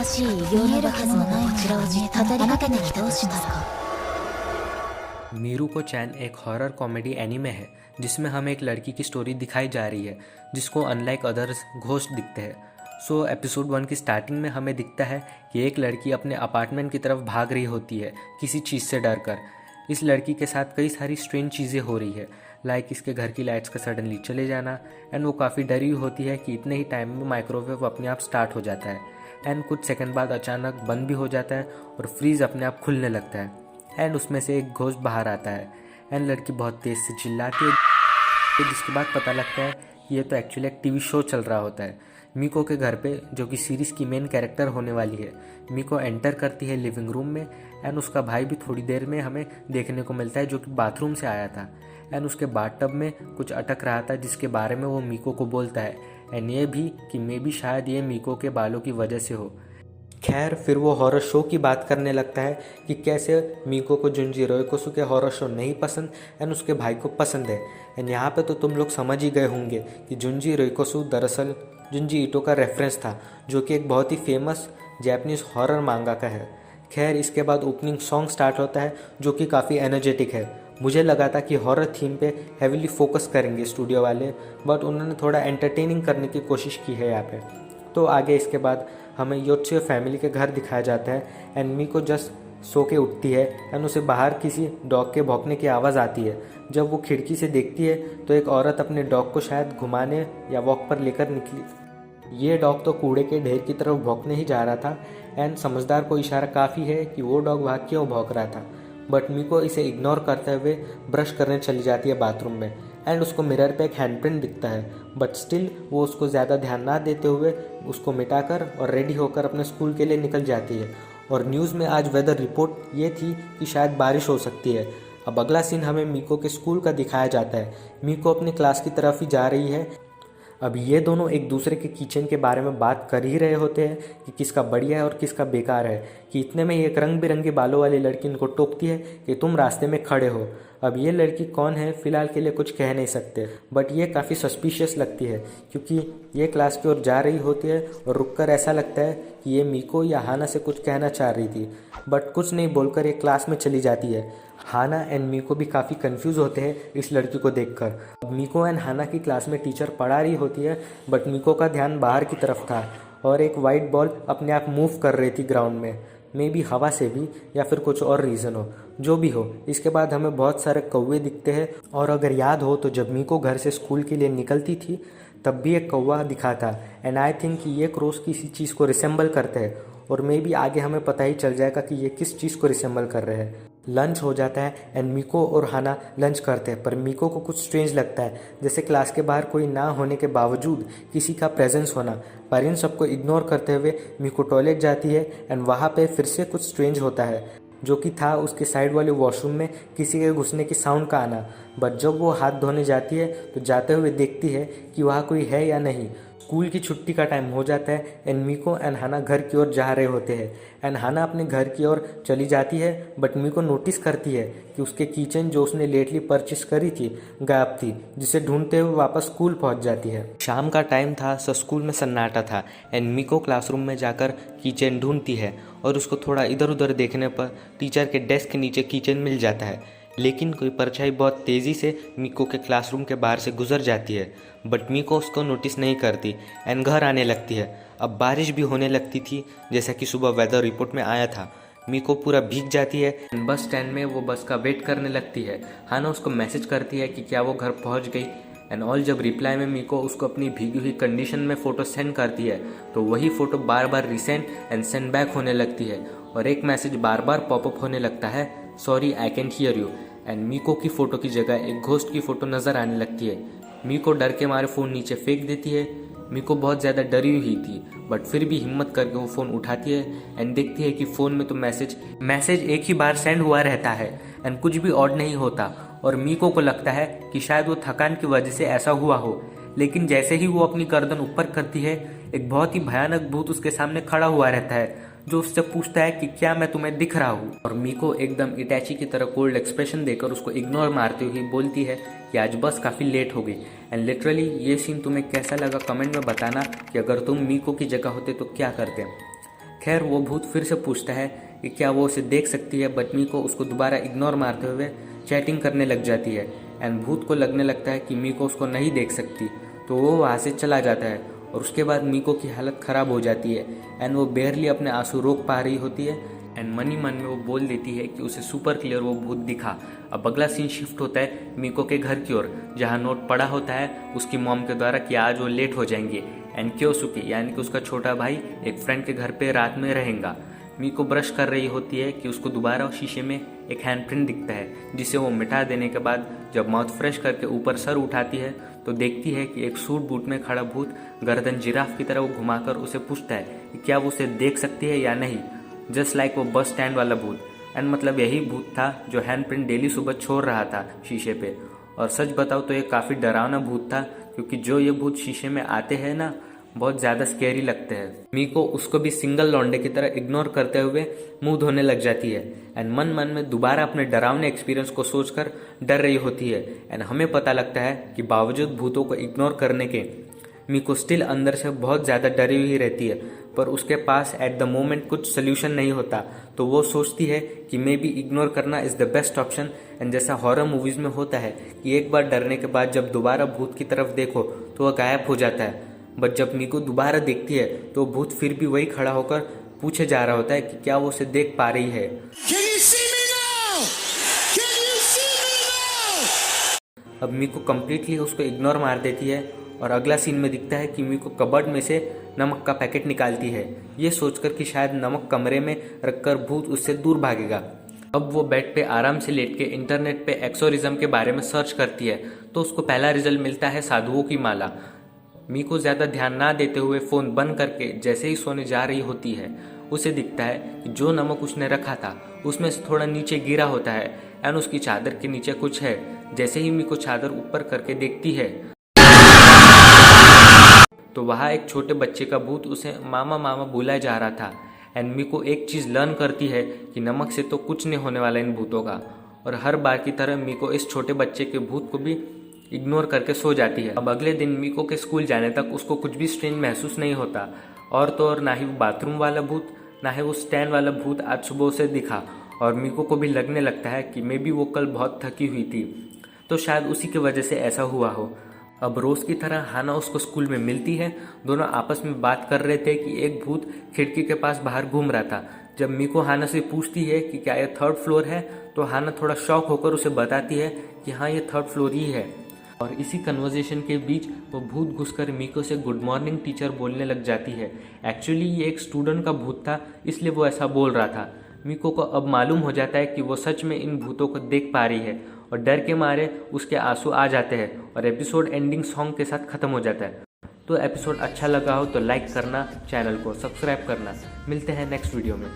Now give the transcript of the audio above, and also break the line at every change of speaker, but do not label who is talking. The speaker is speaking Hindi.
しい異形の化け物がこちらをじっと語りかけてきたとしますか。
मीरू को चैन एक हॉरर कॉमेडी एनीमे है जिसमें हमें एक लड़की की स्टोरी दिखाई जा रही है जिसको अनलाइक अदर्स घोस्ट दिखते हैं। सो एपिसोड 1 की स्टार्टिंग में हमें दिखता है कि एक लड़की अपने अपार्टमेंट की तरफ भाग रही होती है किसी चीज़ से डर कर। इस लड़की के साथ कई सारी स्ट्रेंज चीज़ें हो रही है, लाइक इसके घर की लाइट्स का सडनली चले जाना, एंड वो काफ़ी डरी हुई होती है कि इतने ही टाइम में माइक्रोवेव अपने आप स्टार्ट हो जाता है, एंड कुछ सेकंड बाद अचानक बंद भी हो जाता है और फ्रीज अपने आप खुलने लगता है, एंड उसमें से एक घोस्ट बाहर आता है, एंड लड़की बहुत तेज़ से चिल्लाती है जिसके बाद पता लगता है कि ये तो एक्चुअली एक टीवी शो चल रहा होता है। मीको के घर पे, जो कि सीरीज़ की मेन कैरेक्टर होने वाली है, मीको एंटर करती है लिविंग रूम में, एंड उसका भाई भी थोड़ी देर में हमें देखने को मिलता है जो कि बाथरूम से आया था, एंड उसके बाथटब में कुछ अटक रहा था जिसके बारे में वो मीको को बोलता है, एंड ये भी कि मे भी शायद ये मीको के बालों की वजह से हो। खैर फिर वो हॉरर शो की बात करने लगता है कि कैसे मीको को जुंजी रोयकोसु के हॉरर शो नहीं पसंद एंड उसके भाई को पसंद है। एंड यहाँ पे तो तुम लोग समझ ही गए होंगे कि जुंजी रोयकोसु दरअसल जुंजी ईटो का रेफरेंस था, जो कि एक बहुत ही फेमस जापानीज हॉरर मांगा का है। खैर इसके बाद ओपनिंग सॉन्ग स्टार्ट होता है जो कि काफ़ी एनर्जेटिक है। मुझे लगा था कि हॉरर थीम पे हेविली फोकस करेंगे स्टूडियो वाले, बट उन्होंने थोड़ा एंटरटेनिंग करने की कोशिश की है यहाँ पे। तो आगे इसके बाद हमें योत्सुयो फैमिली के घर दिखाया जाता है, एंड मीको जस्ट सो के उठती है एंड उसे बाहर किसी डॉग के भौंकने की आवाज़ आती है। जब वो खिड़की से देखती है तो एक औरत अपने डॉग को शायद घुमाने या वॉक पर लेकर निकली। ये डॉग तो कूड़े के ढेर की तरफ भौंकने ही जा रहा था, एंड समझदार को इशारा काफ़ी है कि वो डॉग वहाँ क्यों भौंक रहा था, बट मीको इसे इग्नोर करते हुए ब्रश करने चली जाती है बाथरूम में, एंड उसको मिरर पे एक हैंडप्रिंट दिखता है, बट स्टिल वो उसको ज़्यादा ध्यान ना देते हुए उसको मिटाकर और रेडी होकर अपने स्कूल के लिए निकल जाती है। और न्यूज़ में आज वेदर रिपोर्ट ये थी कि शायद बारिश हो सकती है। अब अगला सीन हमें मीको के स्कूल का दिखाया जाता है। मीको अपने क्लास की तरफ ही जा रही है। अब ये दोनों एक दूसरे के किचन के बारे में बात कर ही रहे होते हैं कि किसका बढ़िया है और किसका बेकार है, कि इतने में एक रंग बिरंगे बालों वाली लड़की इनको टोकती है कि तुम रास्ते में खड़े हो। अब ये लड़की कौन है फिलहाल के लिए कुछ कह नहीं सकते, बट ये काफ़ी सस्पिशियस लगती है क्योंकि ये क्लास की ओर जा रही होती है और रुककर ऐसा लगता है कि ये मीको या हाना से कुछ कहना चाह रही थी, बट कुछ नहीं बोलकर ये क्लास में चली जाती है। हाना एंड मीको भी काफ़ी कंफ्यूज होते हैं इस लड़की को देखकर। अब मीको एंड हाना की क्लास में टीचर पढ़ा रही होती है, बट मीको का ध्यान बाहर की तरफ था और एक वाइट बॉल अपने आप मूव कर रही थी ग्राउंड में, मे बी हवा से भी या फिर कुछ और रीज़न हो, जो भी हो। इसके बाद हमें बहुत सारे कौवे दिखते हैं, और अगर याद हो तो जब मीको घर से स्कूल के लिए निकलती थी तब भी एक कौवा दिखा था, एंड आई थिंक कि ये क्रॉस किसी चीज़ को रिसेंबल करते हैं, और मे बी आगे हमें पता ही चल जाएगा कि ये किस चीज़ को रिसेंबल कर रहे हैं। लंच हो जाता है एंड मीको और हाना लंच करते हैं, पर मीको को कुछ स्ट्रेंज लगता है, जैसे क्लास के बाहर कोई ना होने के बावजूद किसी का प्रेजेंस होना। पर इन सबको इग्नोर करते हुए मीको टॉयलेट जाती है, एंड वहाँ पे फिर से कुछ स्ट्रेंज होता है, जो कि था उसके साइड वाले वॉशरूम में किसी के घुसने की साउंड का आना। बट जब वो हाथ धोने जाती है तो जाते हुए देखती है कि वहाँ कोई है या नहीं। स्कूल की छुट्टी का टाइम हो जाता है एंड मीको एंड हाना घर की ओर जा रहे होते हैं, एंड हाना अपने घर की ओर चली जाती है, बट मीको नोटिस करती है कि उसके किचन जो उसने लेटली परचेस करी थी गायब थी, जिसे ढूंढते हुए वापस स्कूल पहुंच जाती है। शाम का टाइम था, सो स्कूल में सन्नाटा था, एंड मीको क्लासरूम में जाकर किचन ढूंढती है, और उसको थोड़ा इधर उधर देखने पर टीचर के डेस्क के नीचे किचन मिल जाता है, लेकिन कोई परछाई बहुत तेज़ी से मीको के क्लासरूम के बाहर से गुजर जाती है, बट मीको उसको नोटिस नहीं करती एंड घर आने लगती है। अब बारिश भी होने लगती थी जैसा कि सुबह वेदर रिपोर्ट में आया था। मीको पूरा भीग जाती है एंड बस स्टैंड में वो बस का वेट करने लगती है। हाना उसको मैसेज करती है कि क्या वो घर पहुंच गई, एंड ऑल जब रिप्लाई में मीको उसको अपनी भीगी हुई कंडीशन में फ़ोटो सेंड करती है तो वही photo bar bar resend and send back होने लगती है, और एक मैसेज बार बार पॉपअप होने लगता है, sorry I can't hear you. And मीको की फ़ोटो की जगह एक घोस्ट की फ़ोटो नज़र आने लगती है। मीको डर के मारे फ़ोन नीचे फेंक देती है। मीको बहुत ज़्यादा डरी हुई थी, बट फिर भी हिम्मत करके वो फ़ोन उठाती है एंड देखती है कि फ़ोन में तो मैसेज एक ही बार सेंड हुआ रहता है एंड कुछ भी ऑड नहीं होता, और मीको को लगता है कि शायद वो थकान की वजह से ऐसा हुआ हो। लेकिन जैसे ही वो अपनी गर्दन ऊपर करती है, एक बहुत ही भयानक भूत उसके सामने खड़ा हुआ रहता है, जो उससे पूछता है कि क्या मैं तुम्हें दिख रहा हूँ। और मीको एकदम इटैची की तरह कोल्ड एक्सप्रेशन देकर उसको इग्नोर मारती हुई बोलती है कि आज बस काफ़ी लेट हो गई। एंड लिटरली ये सीन तुम्हें कैसा लगा कमेंट में बताना कि अगर तुम मीको की जगह होते तो क्या करते। खैर वो भूत फिर से पूछता है कि क्या वो उसे देख सकती है, बट मीको उसको दोबारा इग्नोर मारते हुए चैटिंग करने लग जाती है। एंड भूत को लगने लगता है कि मीको उसको नहीं देख सकती, तो वो वहाँ से चला जाता है। और उसके बाद मीको की हालत ख़राब हो जाती है एंड वो बेयरली अपने आंसू रोक पा रही होती है। एंड मन ही मन में वो बोल देती है कि उसे सुपर क्लियर वो भूत दिखा। अब अगला सीन शिफ्ट होता है मीको के घर की ओर, जहाँ नोट पड़ा होता है उसकी मॉम के द्वारा कि आज वो लेट हो जाएंगे एंड क्योसुके यानी कि उसका छोटा भाई एक फ्रेंड के घर पे रात में रहेगा। मीको ब्रश कर रही होती है कि उसको दोबारा शीशे में एक हैंडप्रिंट दिखता है, जिसे वो मिटा देने के बाद जब माउथ फ्रेश करके ऊपर सर उठाती है तो देखती है कि एक सूट बूट में खड़ा भूत गर्दन जिराफ की तरह वो घुमाकर उसे पूछता है कि क्या वो उसे देख सकती है या नहीं, जस्ट लाइक वो बस स्टैंड वाला भूत। एंड मतलब यही भूत था जो हैंडप्रिंट डेली सुबह छोड़ रहा था शीशे पे। और सच बताओ तो ये काफ़ी डरावना भूत था, क्योंकि जो ये भूत शीशे में आते हैं ना, बहुत ज़्यादा स्केरी लगते हैं। मीको उसको भी सिंगल लौंडे की तरह इग्नोर करते हुए मुंह धोने लग जाती है एंड मन मन में दोबारा अपने डरावने एक्सपीरियंस को सोचकर डर रही होती है। एंड हमें पता लगता है कि बावजूद भूतों को इग्नोर करने के मीको स्टिल अंदर से बहुत ज़्यादा डरी हुई रहती है, पर उसके पास एट द मोमेंट कुछ सोल्यूशन नहीं होता। तो वो सोचती है कि मे बी इग्नोर करना is the best option. And जैसा हॉरर मूवीज़ में होता है कि एक बार डरने के बाद जब दोबारा भूत की तरफ देखो तो वह गायब हो जाता है, बट जब मीको दोबारा देखती है तो भूत फिर भी वही खड़ा होकर पूछे जा रहा होता है कि क्या वो उसे देख पा रही है। अब मीको कम्प्लीटली उसको इग्नोर मार देती है और अगला सीन में दिखता है कि मीको कबर्ड में से नमक का पैकेट निकालती है, ये सोचकर कि शायद नमक कमरे में रखकर भूत उससे दूर भागेगा। अब वो बेड पे आराम से लेट के इंटरनेट पे एक्सोरिज्म के बारे में सर्च करती है, तो उसको पहला रिजल्ट मिलता है साधुओं की माला। मीको ज़्यादा ध्यान ना देते हुए फ़ोन बंद करके जैसे ही सोने जा रही होती है, उसे दिखता है कि जो नमक उसने रखा था उसमें से थोड़ा नीचे गिरा होता है एंड उसकी चादर के नीचे कुछ है। जैसे ही मीको चादर ऊपर करके देखती है तो वहाँ एक छोटे बच्चे का भूत उसे मामा मामा बुलाया जा रहा था। एंड मीको एक चीज़ लर्न करती है कि नमक से तो कुछ नहीं होने वाला इन भूतों का, और हर बार की तरह मीको इस छोटे बच्चे के भूत को भी इग्नोर करके सो जाती है। अब अगले दिन मीको के स्कूल जाने तक उसको कुछ भी स्ट्रेंज महसूस नहीं होता, और तो और ना ही वो बाथरूम वाला भूत ना ही वो स्टैंड वाला भूत आज सुबह उसे दिखा। और मीको को भी लगने लगता है कि मे बी वो कल बहुत थकी हुई थी, तो शायद उसी की वजह से ऐसा हुआ हो। अब रोज़ की तरह हाना उसको स्कूल में मिलती है। दोनों आपस में बात कर रहे थे कि एक भूत खिड़की के पास बाहर घूम रहा था। जब मीको हाना से पूछती है कि क्या ये 3rd फ्लोर है, तो हाना थोड़ा शॉक होकर उसे बताती है कि हाँ, ये 3rd फ्लोर ही है। और इसी कन्वर्सेशन के बीच वो भूत घुसकर मीको से गुड मॉर्निंग टीचर बोलने लग जाती है। एक्चुअली ये एक स्टूडेंट का भूत था, इसलिए वो ऐसा बोल रहा था। मीको को अब मालूम हो जाता है कि वो सच में इन भूतों को देख पा रही है, और डर के मारे उसके आंसू आ जाते हैं और एपिसोड एंडिंग सॉन्ग के साथ ख़त्म हो जाता है। तो एपिसोड अच्छा लगा हो तो लाइक करना, चैनल को सब्सक्राइब करना। मिलते हैं नेक्स्ट वीडियो में।